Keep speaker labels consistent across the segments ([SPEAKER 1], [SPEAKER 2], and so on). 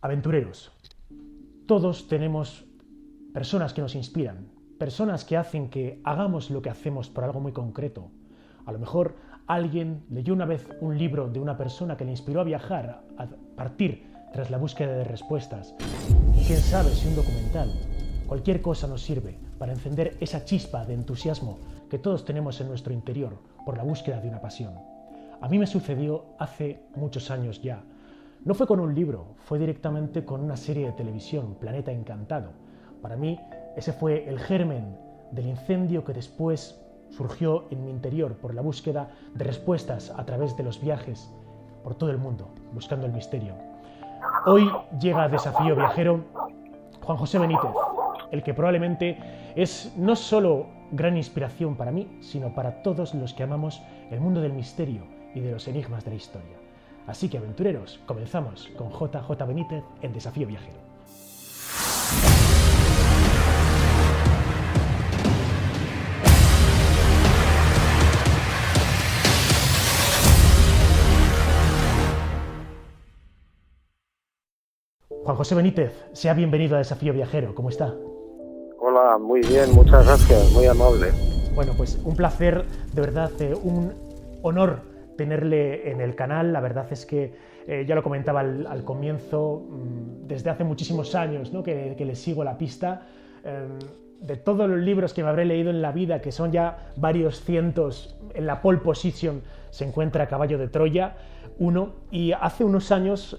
[SPEAKER 1] Aventureros, todos tenemos personas que nos inspiran, personas que hacen que hagamos lo que hacemos por algo muy concreto. A lo mejor alguien leyó una vez un libro de una persona que le inspiró a viajar, a partir tras la búsqueda de respuestas. Quién sabe si un documental, cualquier cosa nos sirve para encender esa chispa de entusiasmo que todos tenemos en nuestro interior por la búsqueda de una pasión. A mí me sucedió hace muchos años ya. No fue con un libro, fue directamente con una serie de televisión, Planeta Encantado. Para mí, ese fue el germen del incendio que después surgió en mi interior por la búsqueda de respuestas a través de los viajes por todo el mundo, buscando el misterio. Hoy llega a Desafío Viajero Juan José Benítez, el que probablemente es no solo gran inspiración para mí, sino para todos los que amamos el mundo del misterio y de los enigmas de la historia. Así que, aventureros, comenzamos con JJ Benítez en Desafío Viajero. Juan José Benítez, sea bienvenido a Desafío Viajero. ¿Cómo está?
[SPEAKER 2] Hola, muy bien, muchas gracias, muy amable.
[SPEAKER 1] Bueno, pues un placer, de verdad, un honor tenerle en el canal. La verdad es que ya lo comentaba al comienzo, desde hace muchísimos años, ¿no? que le sigo la pista. De todos los libros que me habré leído en la vida, que son ya varios cientos, en la pole position se encuentra Caballo de Troya, uno, y hace unos años,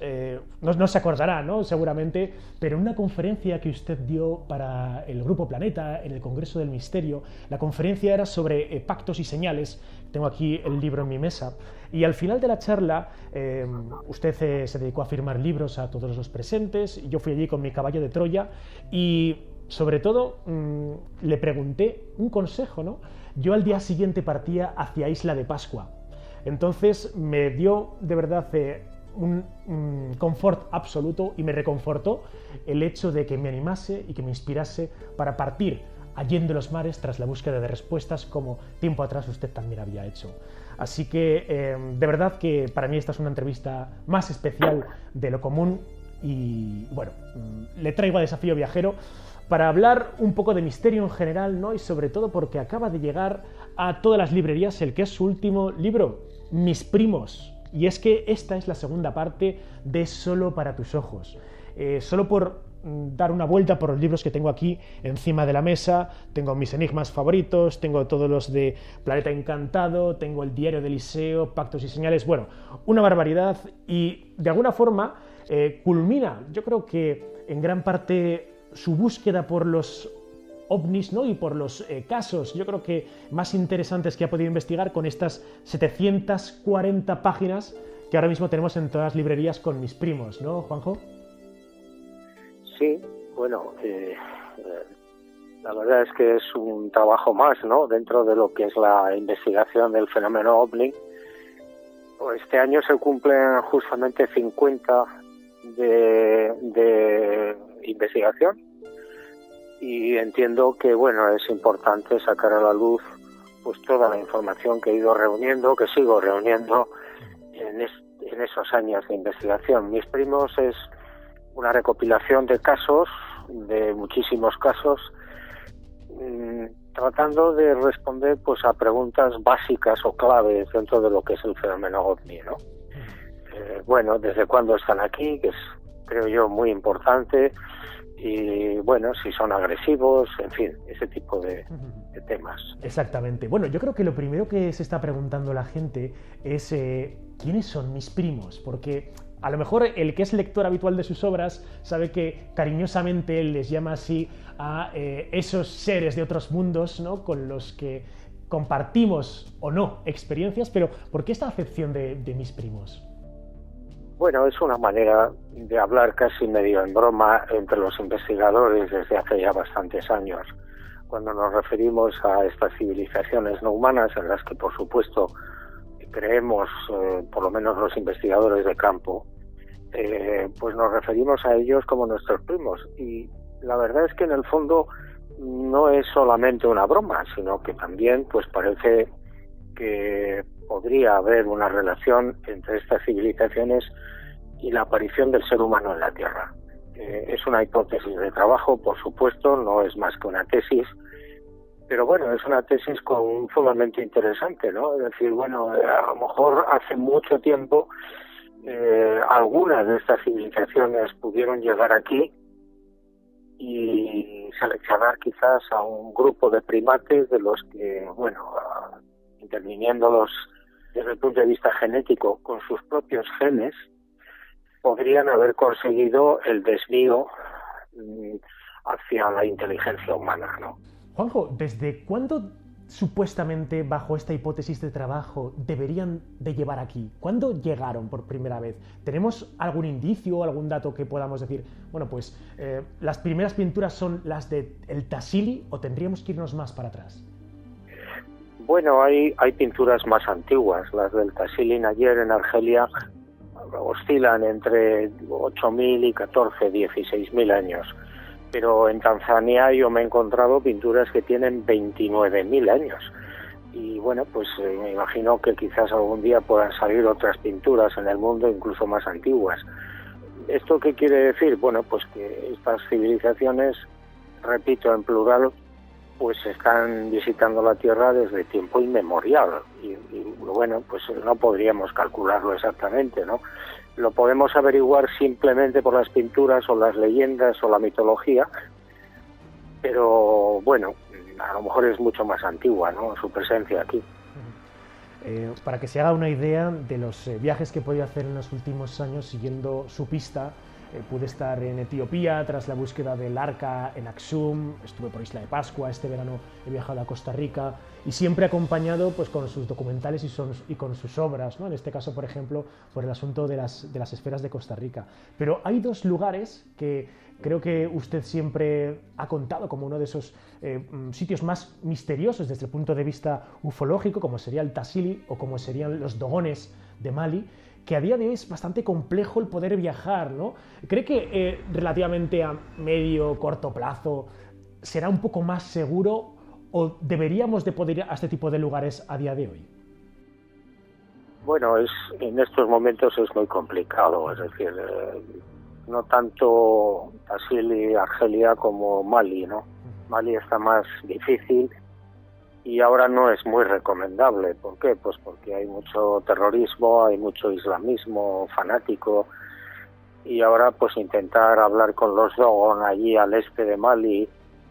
[SPEAKER 1] no se acordará, ¿no? Seguramente, pero en una conferencia que usted dio para el Grupo Planeta, en el Congreso del Misterio, la conferencia era sobre pactos y señales. Tengo aquí el libro en mi mesa, y al final de la charla usted se dedicó a firmar libros a todos los presentes. Yo fui allí con mi Caballo de Troya y sobre todo le pregunté un consejo, ¿no? Yo al día siguiente partía hacia Isla de Pascua. Entonces me dio de verdad un confort absoluto y me reconfortó el hecho de que me animase y que me inspirase para partir allende los mares tras la búsqueda de respuestas, como tiempo atrás usted también había hecho. Así que de verdad que para mí esta es una entrevista más especial de lo común y bueno, le traigo a Desafío Viajero para hablar un poco de misterio en general, ¿no? Y sobre todo porque acaba de llegar a todas las librerías el que es su último libro, Mis Primos. Y es que esta es la segunda parte de Solo para tus ojos. Solo por dar una vuelta por los libros que tengo aquí encima de la mesa, tengo mis enigmas favoritos, tengo todos los de Planeta Encantado, tengo el Diario de Eliseo, Pactos y Señales, bueno, una barbaridad, y de alguna forma culmina, yo creo que en gran parte, su búsqueda por los ovnis, ¿no? Y por los casos, yo creo que más interesantes que ha podido investigar con estas 740 páginas que ahora mismo tenemos en todas las librerías con Mis Primos, ¿no, Juanjo?
[SPEAKER 2] Sí, bueno, la verdad es que es un trabajo más, ¿no? Dentro de lo que es la investigación del fenómeno ovni. Este año se cumplen justamente 50 de investigación. Y entiendo que bueno, es importante sacar a la luz pues toda la información que he ido reuniendo, que sigo reuniendo en esos años de investigación. Mis Primos es una recopilación de casos, de muchísimos casos, tratando de responder pues a preguntas básicas o claves dentro de lo que es el fenómeno ovni, ¿no? Bueno, desde cuándo están aquí, que es, creo yo, muy importante. Y bueno, si son agresivos, en fin, ese tipo de temas.
[SPEAKER 1] Exactamente. Bueno, yo creo que lo primero que se está preguntando la gente es ¿quiénes son mis primos? Porque a lo mejor el que es lector habitual de sus obras sabe que cariñosamente él les llama así a esos seres de otros mundos, ¿no? Con los que compartimos o no experiencias, pero ¿por qué esta acepción de mis primos?
[SPEAKER 2] Bueno, es una manera de hablar casi medio en broma entre los investigadores desde hace ya bastantes años. Cuando nos referimos a estas civilizaciones no humanas, en las que por supuesto creemos, por lo menos los investigadores de campo, pues nos referimos a ellos como nuestros primos. Y la verdad es que en el fondo no es solamente una broma, sino que también pues parece que podría haber una relación entre estas civilizaciones y la aparición del ser humano en la Tierra. Es una hipótesis de trabajo, por supuesto, no es más que una tesis, pero bueno, es una tesis con un fundamento interesante, ¿no? Es decir, bueno, a lo mejor hace mucho tiempo algunas de estas civilizaciones pudieron llegar aquí y seleccionar quizás a un grupo de primates de los que, bueno, interviniéndolos desde el punto de vista genético con sus propios genes, podrían haber conseguido el desvío hacia la inteligencia humana, ¿no?
[SPEAKER 1] Juanjo, ¿desde cuándo supuestamente bajo esta hipótesis de trabajo deberían de llevar aquí? ¿Cuándo llegaron por primera vez? ¿Tenemos algún indicio, algún dato que podamos decir, bueno, pues las primeras pinturas son las de el Tassili, o tendríamos que irnos más para atrás?
[SPEAKER 2] Bueno, hay pinturas más antiguas. Las del Tassili Nayer en Argelia oscilan entre 8.000 y 16.000 años. Pero en Tanzania yo me he encontrado pinturas que tienen 29.000 años. Y bueno, pues me imagino que quizás algún día puedan salir otras pinturas en el mundo incluso más antiguas. ¿Esto qué quiere decir? Bueno, pues que estas civilizaciones, repito en plural, pues están visitando la Tierra desde tiempo inmemorial. Y bueno, pues no podríamos calcularlo exactamente, ¿no? Lo podemos averiguar simplemente por las pinturas o las leyendas o la mitología, pero bueno, a lo mejor es mucho más antigua, ¿no?, su presencia aquí.
[SPEAKER 1] Para que se haga una idea de los viajes que he podido hacer en los últimos años siguiendo su pista, pude estar en Etiopía tras la búsqueda del arca en Aksum, estuve por Isla de Pascua, este verano he viajado a Costa Rica y siempre acompañado pues con sus documentales y con sus obras, ¿no? En este caso, por ejemplo, por el asunto de las esferas de Costa Rica. Pero hay dos lugares que creo que usted siempre ha contado como uno de esos sitios más misteriosos desde el punto de vista ufológico, como sería el Tassili o como serían los Dogones de Mali, que a día de hoy es bastante complejo el poder viajar, ¿no? ¿Cree que relativamente a medio, corto plazo será un poco más seguro o deberíamos de poder ir a este tipo de lugares a día de hoy?
[SPEAKER 2] Bueno, en estos momentos es muy complicado, es decir, no tanto Tassili, Argelia como Mali, ¿no? Mali está más difícil y ahora no es muy recomendable. ¿Por qué? Pues porque hay mucho terrorismo, hay mucho islamismo fanático y ahora pues intentar hablar con los Dogon allí al este de Mali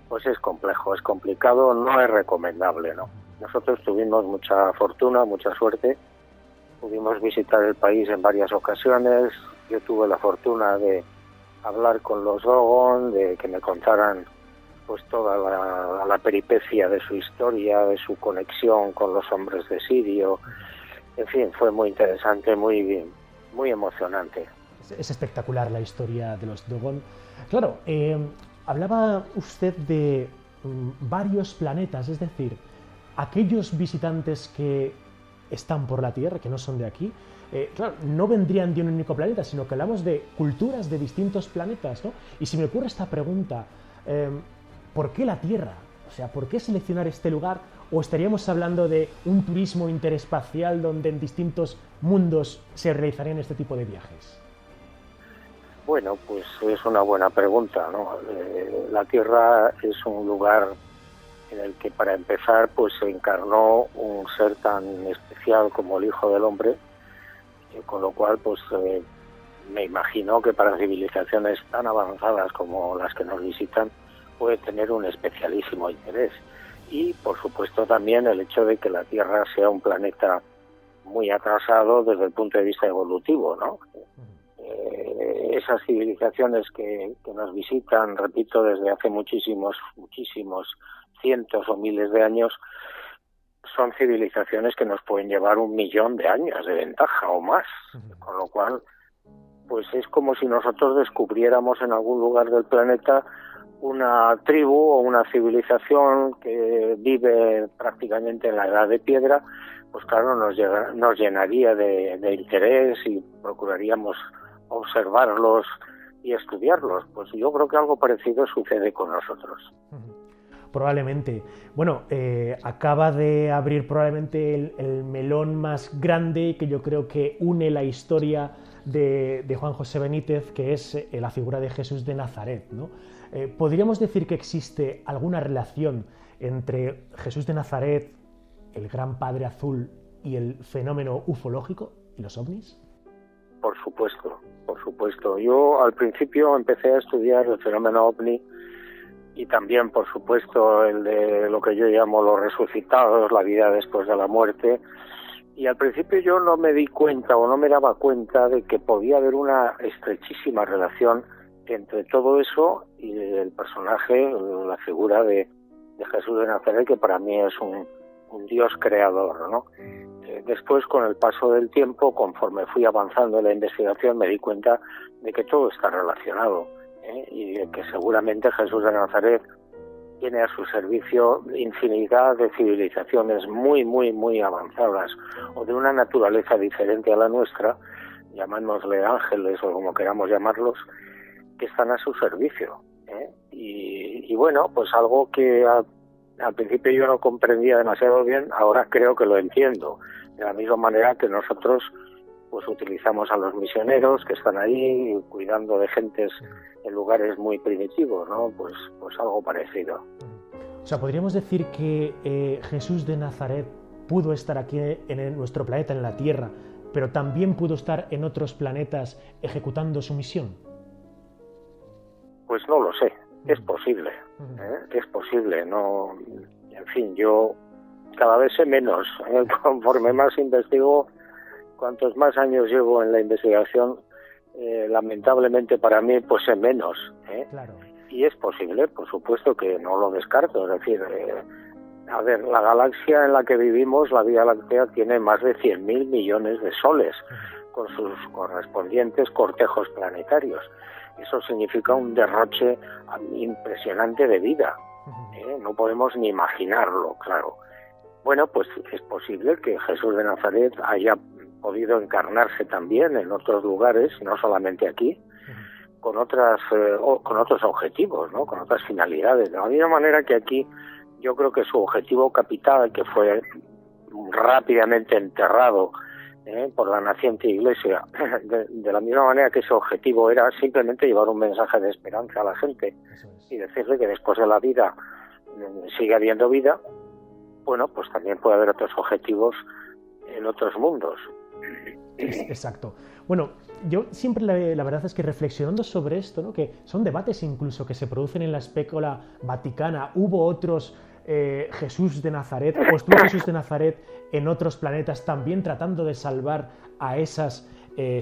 [SPEAKER 2] pues es complejo, es complicado, no es recomendable, ¿no? Nosotros tuvimos mucha fortuna, mucha suerte, pudimos visitar el país en varias ocasiones, yo tuve la fortuna de hablar con los Dogon, de que me contaran pues toda la peripecia de su historia, de su conexión con los hombres de Sirio. En fin, fue muy interesante, muy emocionante.
[SPEAKER 1] Es espectacular la historia de los Dogon. Claro, hablaba usted de varios planetas, es decir, aquellos visitantes que están por la Tierra, que no son de aquí, claro, no vendrían de un único planeta, sino que hablamos de culturas de distintos planetas, ¿no? Y si me ocurre esta pregunta, ¿por qué la Tierra? O sea, ¿por qué seleccionar este lugar? ¿O estaríamos hablando de un turismo interespacial donde en distintos mundos se realizarían este tipo de viajes?
[SPEAKER 2] Bueno, pues es una buena pregunta, ¿no? La Tierra es un lugar en el que, para empezar, pues se encarnó un ser tan especial como el Hijo del Hombre, con lo cual, pues me imagino que para civilizaciones tan avanzadas como las que nos visitan, puede tener un especialísimo interés. Y, por supuesto, también el hecho de que la Tierra sea un planeta muy atrasado desde el punto de vista evolutivo, ¿no? Esas civilizaciones que nos visitan, repito, desde hace muchísimos cientos o miles de años, son civilizaciones que nos pueden llevar 1.000.000 de años de ventaja o más, con lo cual pues es como si nosotros descubriéramos en algún lugar del planeta una tribu o una civilización que vive prácticamente en la edad de piedra. Pues claro, nos llenaría de interés y procuraríamos observarlos y estudiarlos. Pues yo creo que algo parecido sucede con nosotros.
[SPEAKER 1] Probablemente. Bueno, acaba de abrir probablemente el melón más grande que yo creo que une la historia de Juan José Benítez, que es la figura de Jesús de Nazaret, ¿no? ¿Podríamos decir que existe alguna relación entre Jesús de Nazaret, el gran Padre Azul, y el fenómeno ufológico y los ovnis?
[SPEAKER 2] Por supuesto, por supuesto. Yo al principio empecé a estudiar el fenómeno ovni y también, por supuesto, el de lo que yo llamo los resucitados, la vida después de la muerte. Y al principio yo no me di cuenta o no me daba cuenta de que podía haber una estrechísima relación entre todo eso y el personaje, la figura de Jesús de Nazaret, que para mí es un Dios creador, ¿no? Después, con el paso del tiempo, conforme fui avanzando en la investigación, me di cuenta de que todo está relacionado, y de que seguramente Jesús de Nazaret tiene a su servicio infinidad de civilizaciones muy, muy, muy avanzadas o de una naturaleza diferente a la nuestra, llamémosle ángeles o como queramos llamarlos, que están a su servicio. Y bueno, pues algo que al principio yo no comprendía demasiado bien, ahora creo que lo entiendo. De la misma manera que nosotros pues utilizamos a los misioneros que están ahí cuidando de gentes en lugares muy primitivos, ¿no? Pues algo parecido.
[SPEAKER 1] O sea, podríamos decir que Jesús de Nazaret pudo estar aquí en nuestro planeta, en la Tierra, pero también pudo estar en otros planetas ejecutando su misión.
[SPEAKER 2] Pues no lo sé, es posible, es posible, no, en fin, yo cada vez sé menos, conforme más investigo, cuantos más años llevo en la investigación, lamentablemente para mí, pues sé menos,
[SPEAKER 1] Claro.
[SPEAKER 2] Y es posible, por supuesto que no lo descarto, es decir, a ver, la galaxia en la que vivimos, la Vía Láctea, tiene más de 100.000 millones de soles, con sus correspondientes cortejos planetarios. Eso significa un derroche impresionante de vida. No podemos ni imaginarlo, claro. Bueno, pues es posible que Jesús de Nazaret haya podido encarnarse también en otros lugares, no solamente aquí, con otros objetivos, ¿no? Con otras finalidades. De la misma manera que aquí, yo creo que su objetivo capital, que fue rápidamente enterrado por la naciente Iglesia, de la misma manera que ese objetivo era simplemente llevar un mensaje de esperanza a la gente y decirle que después de la vida sigue habiendo vida. Bueno, pues también puede haber otros objetivos en otros mundos.
[SPEAKER 1] Exacto. Bueno, yo siempre la verdad es que reflexionando sobre esto, ¿no? Que son debates incluso que se producen en la espécula vaticana. Hubo otros Jesús de Nazaret, o estuvo Jesús de Nazaret en otros planetas también tratando de salvar a esas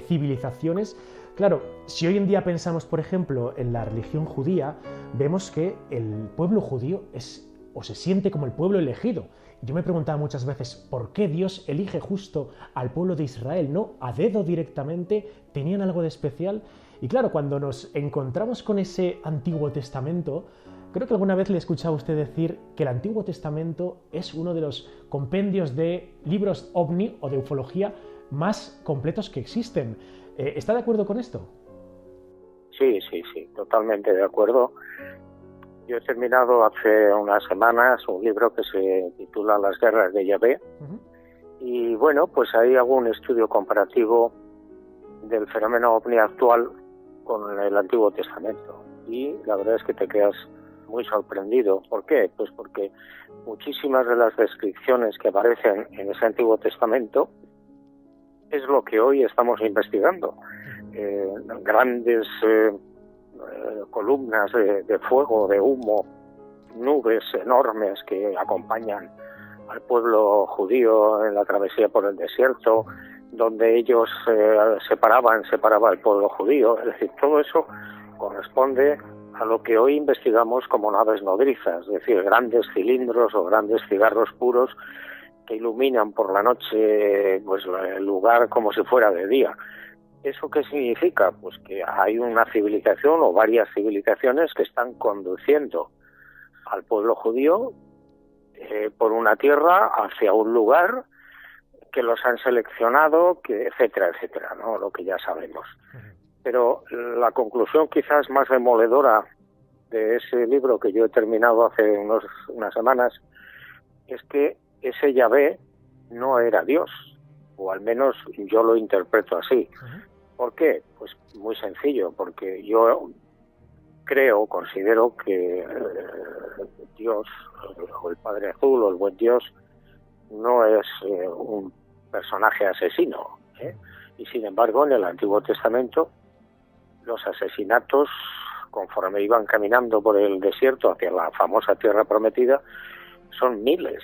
[SPEAKER 1] civilizaciones. Claro, si hoy en día pensamos, por ejemplo, en la religión judía, vemos que el pueblo judío es o se siente como el pueblo elegido. Yo me preguntaba muchas veces por qué Dios elige justo al pueblo de Israel, no a dedo directamente, tenían algo de especial. Y claro, cuando nos encontramos con ese Antiguo Testamento, creo que alguna vez le he escuchado a usted decir que el Antiguo Testamento es uno de los compendios de libros ovni o de ufología más completos que existen. ¿Está de acuerdo con esto?
[SPEAKER 2] Sí, totalmente de acuerdo. Yo he terminado hace unas semanas un libro que se titula Las guerras de Yahvé, y bueno, pues ahí hago un estudio comparativo del fenómeno ovni actual con el Antiguo Testamento, y la verdad es que te quedas muy sorprendido. ¿Por qué? Pues porque muchísimas de las descripciones que aparecen en ese Antiguo Testamento es lo que hoy estamos investigando. Grandes columnas de fuego, de humo, nubes enormes que acompañan al pueblo judío en la travesía por el desierto, donde ellos separaba al pueblo judío. Es decir, todo eso corresponde a lo que hoy investigamos como naves nodrizas, es decir, grandes cilindros o grandes cigarros puros que iluminan por la noche pues el lugar como si fuera de día. ¿Eso qué significa? Pues que hay una civilización o varias civilizaciones que están conduciendo al pueblo judío por una tierra hacia un lugar, que los han seleccionado, que etcétera, ¿no? Lo que ya sabemos. Pero la conclusión quizás más demoledora de ese libro que yo he terminado hace unas semanas es que ese Yahvé no era Dios, o al menos yo lo interpreto así. ¿Por qué? Pues muy sencillo, porque yo considero que Dios, o el Padre Azul, o el buen Dios, no es un personaje asesino, ¿eh? Y sin embargo, en el Antiguo Testamento, los asesinatos, conforme iban caminando por el desierto hacia la famosa Tierra Prometida, son miles,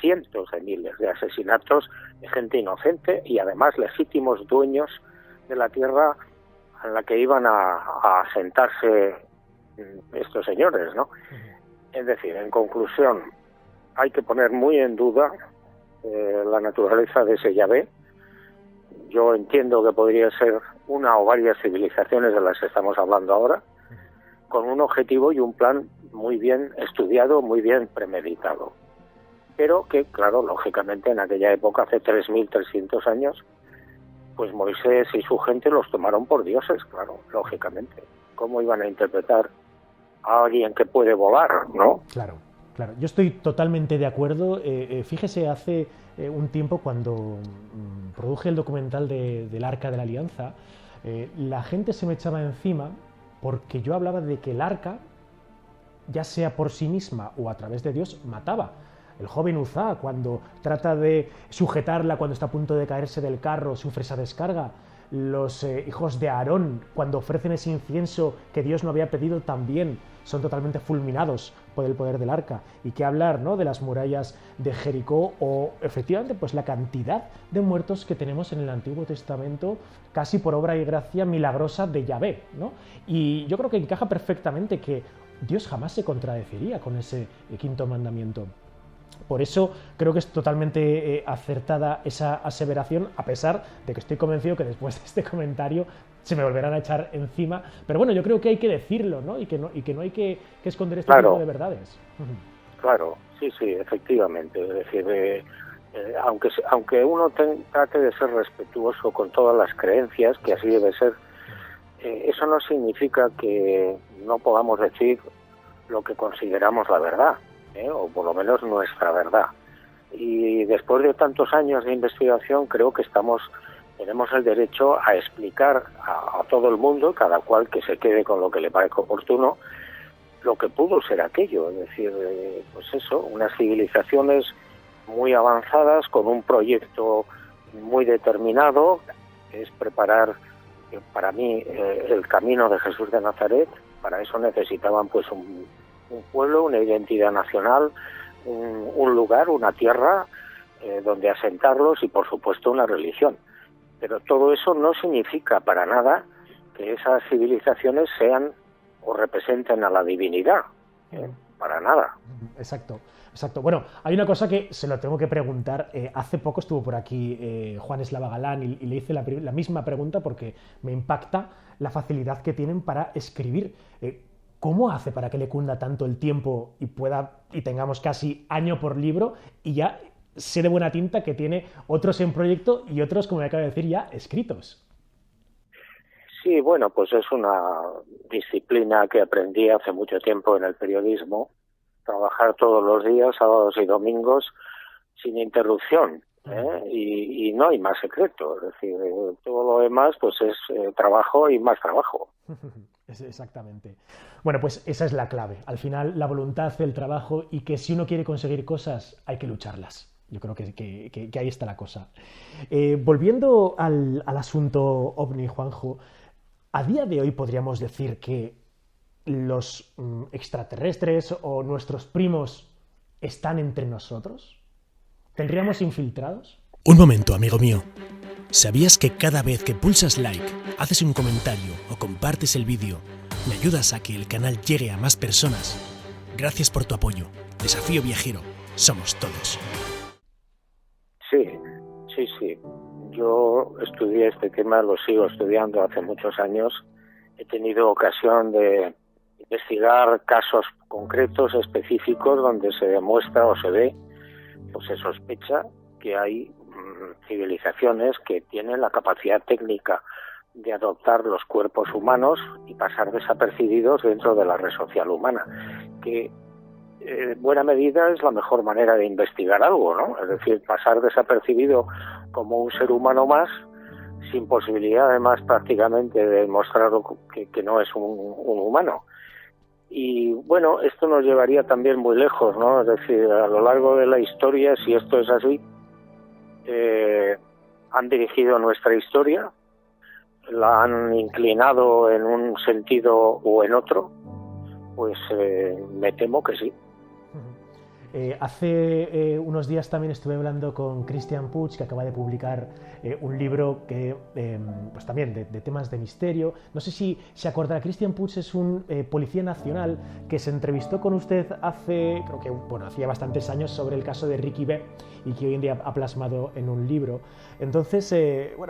[SPEAKER 2] cientos de miles de asesinatos de gente inocente y además legítimos dueños de la tierra en la que iban a asentarse estos señores, ¿no? Es decir, en conclusión, hay que poner muy en duda la naturaleza de ese Yahvé. Yo entiendo que podría ser una o varias civilizaciones de las que estamos hablando ahora, con un objetivo y un plan muy bien estudiado, muy bien premeditado. Pero que, claro, lógicamente en aquella época, hace 3.300 años, pues Moisés y su gente los tomaron por dioses, claro, lógicamente. ¿Cómo iban a interpretar a alguien que puede volar, no?
[SPEAKER 1] Claro, claro. Yo estoy totalmente de acuerdo. Fíjese, hace un tiempo cuando produje el documental del Arca de la Alianza, la gente se me echaba encima porque yo hablaba de que el arca, ya sea por sí misma o a través de Dios, mataba. El joven Uzá, cuando trata de sujetarla cuando está a punto de caerse del carro, sufre esa descarga. Los hijos de Aarón, cuando ofrecen ese incienso que Dios no había pedido, también son totalmente fulminados por el poder del arca. Y qué hablar, ¿no?, de las murallas de Jericó, o efectivamente pues la cantidad de muertos que tenemos en el Antiguo Testamento, casi por obra y gracia milagrosa de Yahvé, ¿no? Y yo creo que encaja perfectamente que Dios jamás se contradeciría con ese quinto mandamiento. Por eso creo que es totalmente acertada esa aseveración, a pesar de que estoy convencido que después de este comentario se me volverán a echar encima. Pero bueno, yo creo que hay que decirlo, ¿no? Y que no hay que esconder este tipo de verdades.
[SPEAKER 2] Claro, sí, efectivamente. Es decir, aunque uno trate de ser respetuoso con todas las creencias, que así debe ser, eso no significa que no podamos decir lo que consideramos la verdad, o por lo menos nuestra verdad. Y después de tantos años de investigación, creo que tenemos el derecho a explicar a todo el mundo, cada cual que se quede con lo que le parezca oportuno, lo que pudo ser aquello. Es decir, pues eso, unas civilizaciones muy avanzadas con un proyecto muy determinado, que es preparar, para mí, el camino de Jesús de Nazaret. Para eso necesitaban pues un pueblo, una identidad nacional, un lugar, una tierra donde asentarlos y por supuesto una religión. Pero todo eso no significa para nada que esas civilizaciones sean o representen a la divinidad, para nada.
[SPEAKER 1] Exacto. Bueno, hay una cosa que se lo tengo que preguntar. Hace poco estuvo por aquí Juan Eslava Galán y le hice la misma pregunta porque me impacta la facilidad que tienen para escribir. ¿Cómo hace para que le cunda tanto el tiempo y tengamos casi año por libro y ya sé de buena tinta que tiene otros en proyecto y otros, como me acaba de decir, ya escritos?
[SPEAKER 2] Sí, bueno, pues es una disciplina que aprendí hace mucho tiempo en el periodismo, trabajar todos los días, sábados y domingos, sin interrupción, y no hay más secreto. Es decir, todo lo demás pues es trabajo y más trabajo.
[SPEAKER 1] Exactamente. Bueno, pues esa es la clave. Al final, la voluntad, el trabajo, y que si uno quiere conseguir cosas, hay que lucharlas. Yo creo que ahí está la cosa. Volviendo al asunto ovni, Juanjo, a día de hoy podríamos decir que los extraterrestres o nuestros primos están entre nosotros. ¿Tendríamos infiltrados?
[SPEAKER 3] Un momento, amigo mío. ¿Sabías que cada vez que pulsas like, haces un comentario o compartes el vídeo, me ayudas a que el canal llegue a más personas? Gracias por tu apoyo. Desafío Viajero. Somos todos.
[SPEAKER 2] Sí. Yo estudié este tema, lo sigo estudiando hace muchos años. He tenido ocasión de investigar casos concretos, específicos, donde se demuestra o se ve, o se sospecha que hay civilizaciones que tienen la capacidad técnica de adoptar los cuerpos humanos y pasar desapercibidos dentro de la red social humana, que en buena medida es la mejor manera de investigar algo, ¿no? Es decir, pasar desapercibido como un ser humano más, sin posibilidad además prácticamente de demostrar que no es un humano. Y bueno, esto nos llevaría también muy lejos, ¿no? Es decir, a lo largo de la historia, si esto es así, han dirigido nuestra historia, la han inclinado en un sentido o en otro, pues me temo que sí.
[SPEAKER 1] Hace unos días también estuve hablando con Christian Puig, que acaba de publicar un libro que, pues también de temas de misterio. No sé si se acordará, Christian Puig es un policía nacional que se entrevistó con usted hacía bastantes años sobre el caso de Ricky B. y que hoy en día ha plasmado en un libro. Entonces,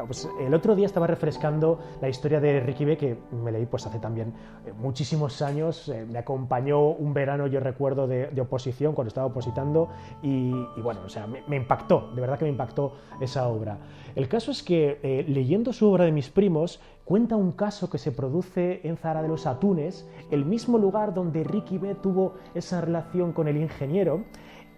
[SPEAKER 1] pues el otro día estaba refrescando la historia de Ricky B, que me leí pues hace también muchísimos años. Me acompañó un verano, yo recuerdo, de oposición, cuando estaba opositando, y bueno, o sea, me impactó, de verdad que me impactó esa obra. El caso es que, leyendo su obra de Mis primos, cuenta un caso que se produce en Zahara de los Atunes, el mismo lugar donde Ricky B tuvo esa relación con el ingeniero.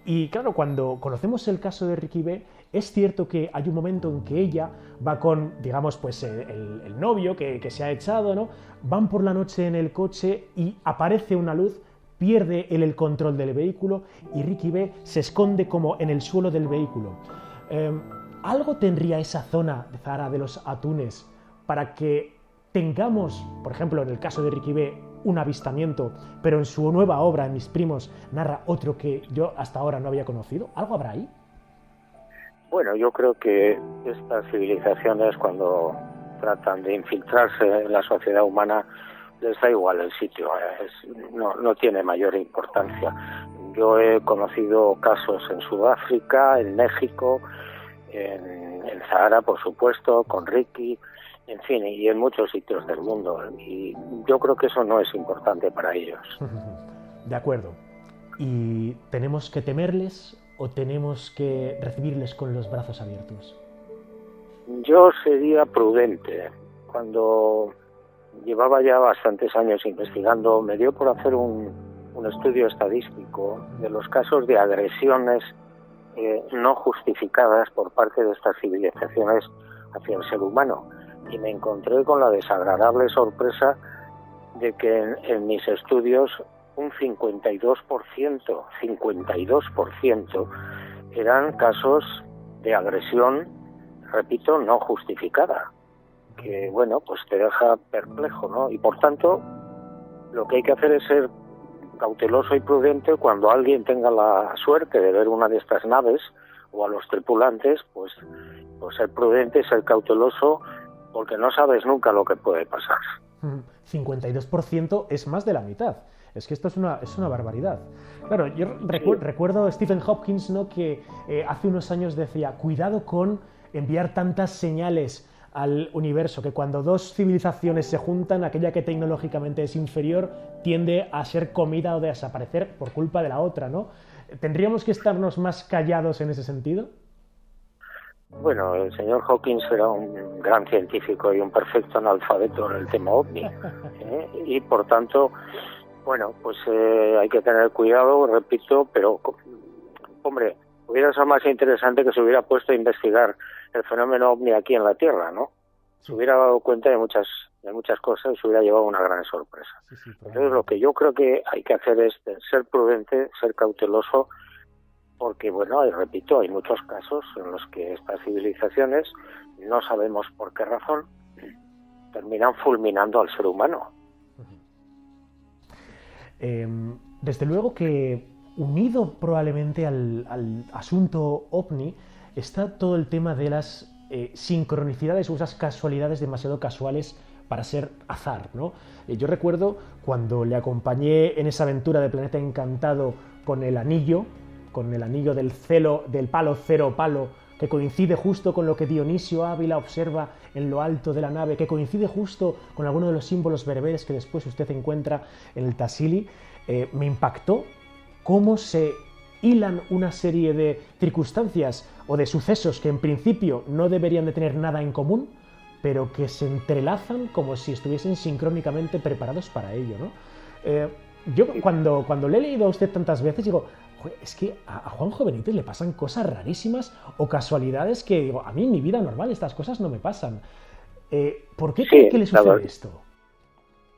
[SPEAKER 1] Y claro, cuando conocemos el caso de Ricky B, es cierto que hay un momento en que ella va con, digamos, pues el novio que se ha echado, ¿no? Van por la noche en el coche y aparece una luz, pierde él el control del vehículo y Ricky B se esconde como en el suelo del vehículo. ¿Algo tendría esa zona de Zahara de los Atunes para que tengamos, por ejemplo, en el caso de Ricky B, un avistamiento, pero en su nueva obra, en Mis primos, narra otro que yo hasta ahora no había conocido? ¿Algo habrá ahí?
[SPEAKER 2] Bueno, yo creo que estas civilizaciones, cuando tratan de infiltrarse en la sociedad humana, les da igual el sitio, no tiene mayor importancia. Yo he conocido casos en Sudáfrica, en México, en Zahara, por supuesto, con Ricky, en fin, y en muchos sitios del mundo. Y yo creo que eso no es importante para ellos.
[SPEAKER 1] De acuerdo. ¿Y tenemos que temerles o tenemos que recibirles con los brazos abiertos?
[SPEAKER 2] Yo sería prudente. Cuando llevaba ya bastantes años investigando, me dio por hacer un estudio estadístico de los casos de agresiones no justificadas por parte de estas civilizaciones hacia el ser humano. Y me encontré con la desagradable sorpresa de que en mis estudios un 52% eran casos de agresión, repito, no justificada, que bueno, pues te deja perplejo, ¿no? Y por tanto, lo que hay que hacer es ser cauteloso y prudente cuando alguien tenga la suerte de ver una de estas naves o a los tripulantes, pues ser prudente, ser cauteloso, porque no sabes nunca lo que puede pasar.
[SPEAKER 1] 52% es más de la mitad. Es que esto es una barbaridad. Claro, yo recuerdo a Stephen Hopkins, ¿no?, que hace unos años decía, cuidado con enviar tantas señales al universo, que cuando dos civilizaciones se juntan, aquella que tecnológicamente es inferior tiende a ser comida o desaparecer por culpa de la otra, ¿no? ¿Tendríamos que estarnos más callados en ese sentido?
[SPEAKER 2] Bueno, el señor Hawkins era un gran científico y un perfecto analfabeto en el tema ovni, y por tanto, bueno, pues hay que tener cuidado, repito, pero, hombre, hubiera sido más interesante que se hubiera puesto a investigar el fenómeno ovni aquí en la Tierra, ¿no? Se hubiera dado cuenta de muchas cosas y se hubiera llevado una gran sorpresa. Sí, entonces, lo que yo creo que hay que hacer es ser prudente, ser cauteloso, porque, bueno, repito, hay muchos casos en los que estas civilizaciones, no sabemos por qué razón, terminan fulminando al ser humano.
[SPEAKER 1] Desde luego que, unido probablemente al asunto ovni, está todo el tema de las sincronicidades o esas casualidades demasiado casuales para ser azar, ¿no? Yo recuerdo cuando le acompañé en esa aventura de Planeta Encantado con el anillo del palo cero palo, que coincide justo con lo que Dionisio Ávila observa en lo alto de la nave, que coincide justo con alguno de los símbolos bereberes que después usted encuentra en el Tassili. Me impactó cómo se hilan una serie de circunstancias o de sucesos que en principio no deberían de tener nada en común, pero que se entrelazan como si estuviesen sincrónicamente preparados para ello, ¿no? Yo cuando le he leído a usted tantas veces digo, es que a Juanjo Benítez le pasan cosas rarísimas o casualidades que digo, a mí en mi vida normal estas cosas no me pasan. ¿Por qué cree que le sucede esto?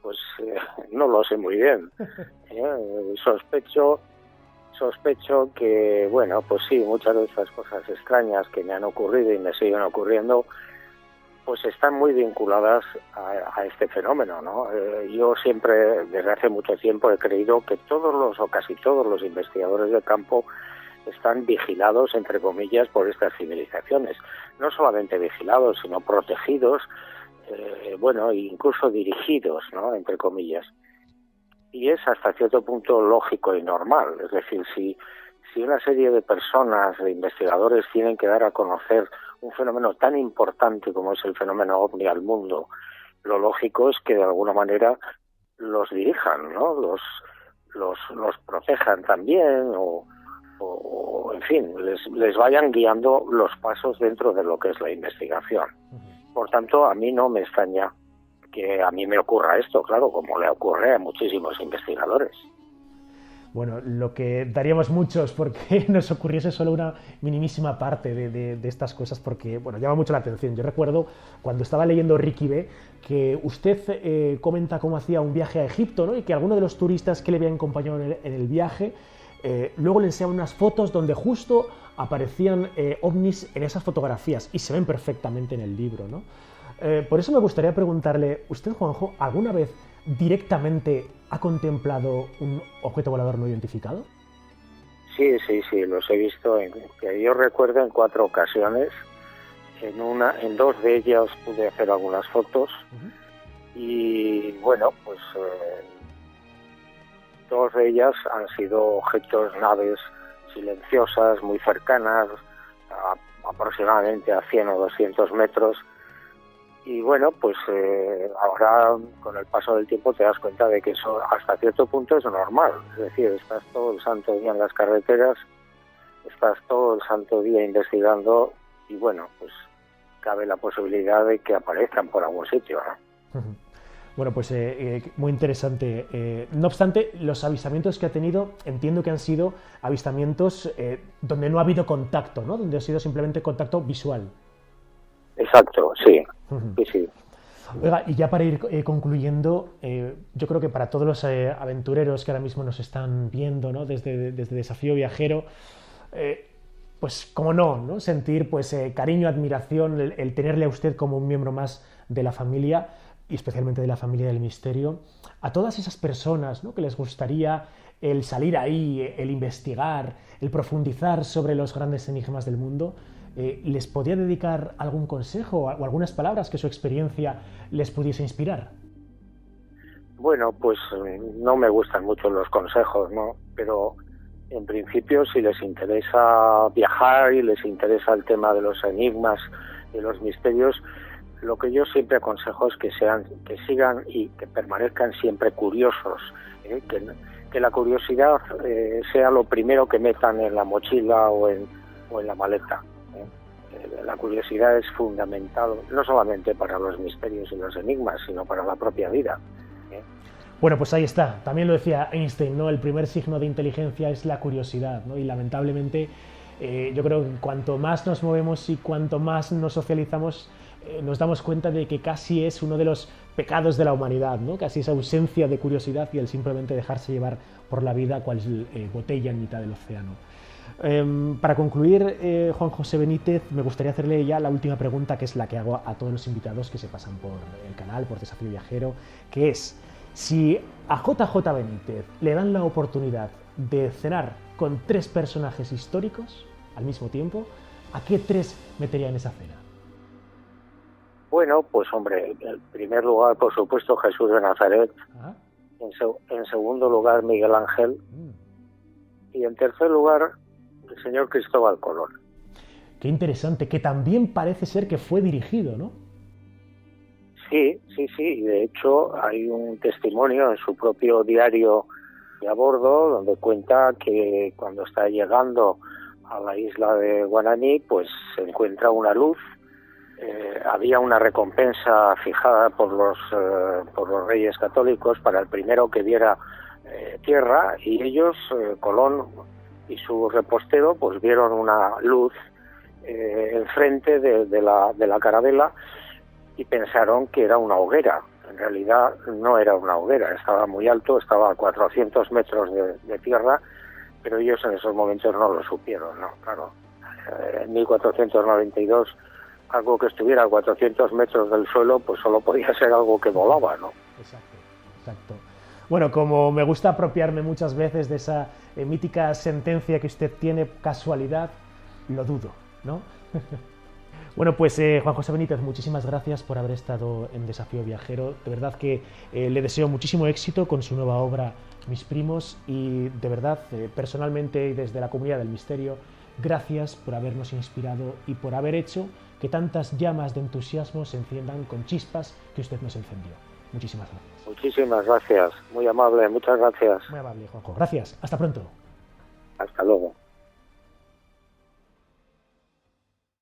[SPEAKER 2] Pues no lo sé muy bien. Sospecho que, bueno, pues sí, muchas de estas cosas extrañas que me han ocurrido y me siguen ocurriendo, pues están muy vinculadas a este fenómeno, ¿no? Yo siempre, desde hace mucho tiempo, he creído que todos o casi todos los investigadores de campo están vigilados, entre comillas, por estas civilizaciones. No solamente vigilados, sino protegidos, bueno, incluso dirigidos, ¿no?, entre comillas. Y es hasta cierto punto lógico y normal. Es decir, si una serie de personas, de investigadores, tienen que dar a conocer un fenómeno tan importante como es el fenómeno OVNI al mundo, lo lógico es que de alguna manera los dirijan, ¿no?, los protejan también, o en fin, les vayan guiando los pasos dentro de lo que es la investigación. Por tanto, a mí no me extraña que a mí me ocurra esto, claro, como le ocurre a muchísimos investigadores.
[SPEAKER 1] Bueno, lo que daríamos muchos porque nos ocurriese solo una minimísima parte de estas cosas, porque, bueno, llama mucho la atención. Yo recuerdo cuando estaba leyendo Ricky B que usted comenta cómo hacía un viaje a Egipto, ¿no?, y que alguno de los turistas que le habían acompañado en el viaje luego le enseñaban unas fotos donde justo aparecían ovnis en esas fotografías y se ven perfectamente en el libro, ¿no? Por eso me gustaría preguntarle, ¿usted, Juanjo, alguna vez directamente ha contemplado un objeto volador no identificado?
[SPEAKER 2] Sí, los he visto, que yo recuerdo, en 4 ocasiones. En 2 de ellas pude hacer algunas fotos. Y bueno, pues 2 de ellas han sido naves silenciosas, muy cercanas, aproximadamente a 100 o 200 metros. Y bueno, pues ahora con el paso del tiempo te das cuenta de que eso hasta cierto punto es normal. Es decir, estás todo el santo día en las carreteras, estás todo el santo día investigando y bueno, pues cabe la posibilidad de que aparezcan por algún sitio, ¿no?
[SPEAKER 1] Bueno, pues muy interesante. No obstante, los avistamientos que ha tenido, entiendo que han sido avistamientos donde no ha habido contacto, ¿no?, donde ha sido simplemente contacto visual.
[SPEAKER 2] Exacto, sí. Sí.
[SPEAKER 1] Oiga, y ya para ir concluyendo, yo creo que para todos los aventureros que ahora mismo nos están viendo, ¿no?, desde Desafío Viajero, pues cómo no sentir pues cariño, admiración, el tenerle a usted como un miembro más de la familia, y especialmente de la familia del misterio, a todas esas personas, ¿no?, que les gustaría el salir ahí, el investigar, el profundizar sobre los grandes enigmas del mundo. ¿Les podía dedicar algún consejo o algunas palabras que su experiencia les pudiese inspirar?
[SPEAKER 2] Bueno, pues no me gustan mucho los consejos, ¿no? Pero en principio, si les interesa viajar y les interesa el tema de los enigmas, de los misterios, lo que yo siempre aconsejo es que sigan y que permanezcan siempre curiosos, que la curiosidad sea lo primero que metan en la mochila o en la maleta. La curiosidad es fundamental, no solamente para los misterios y los enigmas, sino para la propia vida.
[SPEAKER 1] Bueno, pues ahí está. También lo decía Einstein, ¿no? El primer signo de inteligencia es la curiosidad, ¿no? Y lamentablemente yo creo que cuanto más nos movemos y cuanto más nos socializamos, nos damos cuenta de que casi es uno de los pecados de la humanidad, ¿no? Casi esa ausencia de curiosidad y el simplemente dejarse llevar por la vida cual botella en mitad del océano. Para concluir, Juan José Benítez, me gustaría hacerle ya la última pregunta, que es la que hago a todos los invitados que se pasan por el canal, por Desafío Viajero, que es: si a JJ Benítez le dan la oportunidad de cenar con 3 personajes históricos al mismo tiempo, ¿a qué 3 metería en esa cena?
[SPEAKER 2] Bueno, pues hombre, en primer lugar, por supuesto, Jesús de Nazaret. En segundo lugar, Miguel Ángel. Y en tercer lugar, el señor Cristóbal Colón.
[SPEAKER 1] Qué interesante, que también parece ser que fue dirigido, ¿no?
[SPEAKER 2] Sí. De hecho, hay un testimonio en su propio diario de a bordo donde cuenta que cuando está llegando a la isla de Guananí, pues se encuentra una luz. Había una recompensa fijada por los reyes católicos para el primero que viera tierra, y ellos, Colón y su repostero, pues vieron una luz enfrente de la carabela, y pensaron que era una hoguera. En realidad no era una hoguera, estaba muy alto, estaba a 400 metros de tierra, pero ellos en esos momentos no lo supieron, ¿no? Claro, en 1492, algo que estuviera a 400 metros del suelo, pues solo podía ser algo que volaba, ¿no?
[SPEAKER 1] Exacto, exacto. Bueno, como me gusta apropiarme muchas veces de esa mítica sentencia que usted tiene, casualidad, lo dudo, ¿no? Bueno, pues Juan José Benítez, muchísimas gracias por haber estado en Desafío Viajero. De verdad que le deseo muchísimo éxito con su nueva obra, Mis Primos, y de verdad, personalmente y desde la comunidad del misterio, gracias por habernos inspirado y por haber hecho que tantas llamas de entusiasmo se enciendan con chispas que usted nos encendió. Muchísimas gracias.
[SPEAKER 2] Muchísimas gracias, muy amable, muchas gracias.
[SPEAKER 1] Muy amable, Juanjo. Gracias, hasta pronto.
[SPEAKER 2] Hasta luego.